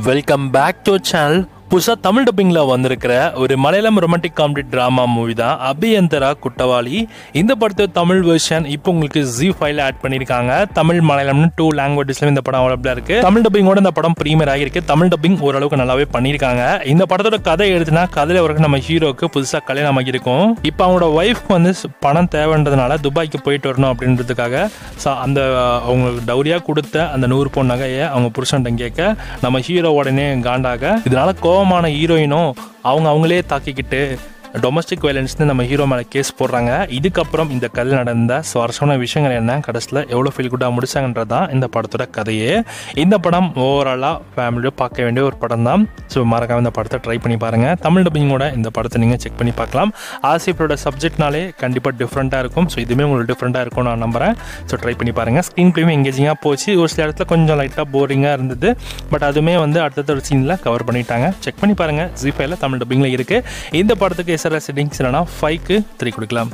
Welcome back to channel. புதுசாக தமிழ் டப்பிங்கில் வந்திருக்கிற ஒரு Malayalam romantic comedy drama movie தான் அபியந்தரா குட்டவாளி. இந்த படத்தை தமிழ் வெர்ஷன் இப்போ உங்களுக்கு ZEE5 ஆட் பண்ணியிருக்காங்க. தமிழ் மலையாளம்னு 2 லாங்குவேஜஸ்லையும் இந்த படம் அவைலபிளாக இருக்குது. தமிழ் டப்பிங்கோட இந்த படம் ப்ரீமியர் ஆகியிருக்கு. தமிழ் டப்பிங் ஓரளவுக்கு நல்லாவே பண்ணியிருக்காங்க. இந்த படத்தோட கதை எழுதுனா கதையில் வரைக்கும் நம்ம ஹீரோக்கு புதுசாக கல்யாணம் ஆகியிருக்கும். இப்போ அவங்களோட ஒய்ஃப்க்கு வந்து பணம் தேவைன்றதுனால துபாய்க்கு போயிட்டு வரணும் அப்படின்றதுக்காக அந்த அவங்களுக்கு டவுரியாக கொடுத்த அந்த 100 பவுன் நகையை அவங்க புருஷன்ட்ட கேட்க நம்ம ஹீரோ உடனே காண்டாக இதனால கோவமான ஹீரோயினும் அவங்களே தாக்கிக்கிட்டு டொமஸ்டிக் வயலன்ஸ்னு நம்ம ஹீரோ மேலே கேஸ் போடுறாங்க. இதுக்கப்புறம் இந்த கதை நடந்த சுவாரஸ்யமான விஷயங்கள் என்ன, கடைசியில் எவ்வளோ ஃபீல் குட்டாக முடிச்சாங்கன்றது தான் இந்த படத்தோட கதையே. இந்த படம் ஓவராலாக ஃபேமிலியோட பார்க்க வேண்டிய ஒரு படம் தான். ஸோ மறக்காம இந்த படத்தை ட்ரை பண்ணி பாருங்கள். தமிழ் டப்பிங்கோட இந்த படத்தை நீங்கள் செக் பண்ணி பார்க்கலாம். ஆசிஃபோட சப்ஜெக்ட்னாலே கண்டிப்பாக டிஃப்ரெண்ட்டாக இருக்கும். ஸோ இதுவுமே உங்களுக்கு டிஃப்ரெண்ட்டாக இருக்கும் நான் நம்புகிறேன். ஸோ ட்ரை பண்ணி பாருங்கள். ஸ்க்ரீன் ப்ளேயும் எங்கேஜிங்காக போச்சு. ஒரு சில இடத்துல கொஞ்சம் லைட்டாக போரிங்காக இருந்தது. பட் அதுவுமே வந்து அடுத்தடுத்த ஒரு சீனில் கவர் பண்ணிட்டாங்க. செக் பண்ணி பாருங்கள். ZEE5 தமிழ் டப்பிங்கில் இருக்குது. இந்த படத்துக்கு SRS செட்டிங்ஸ் இல்லைனா 5க்கு 3 கொடுக்கலாம்.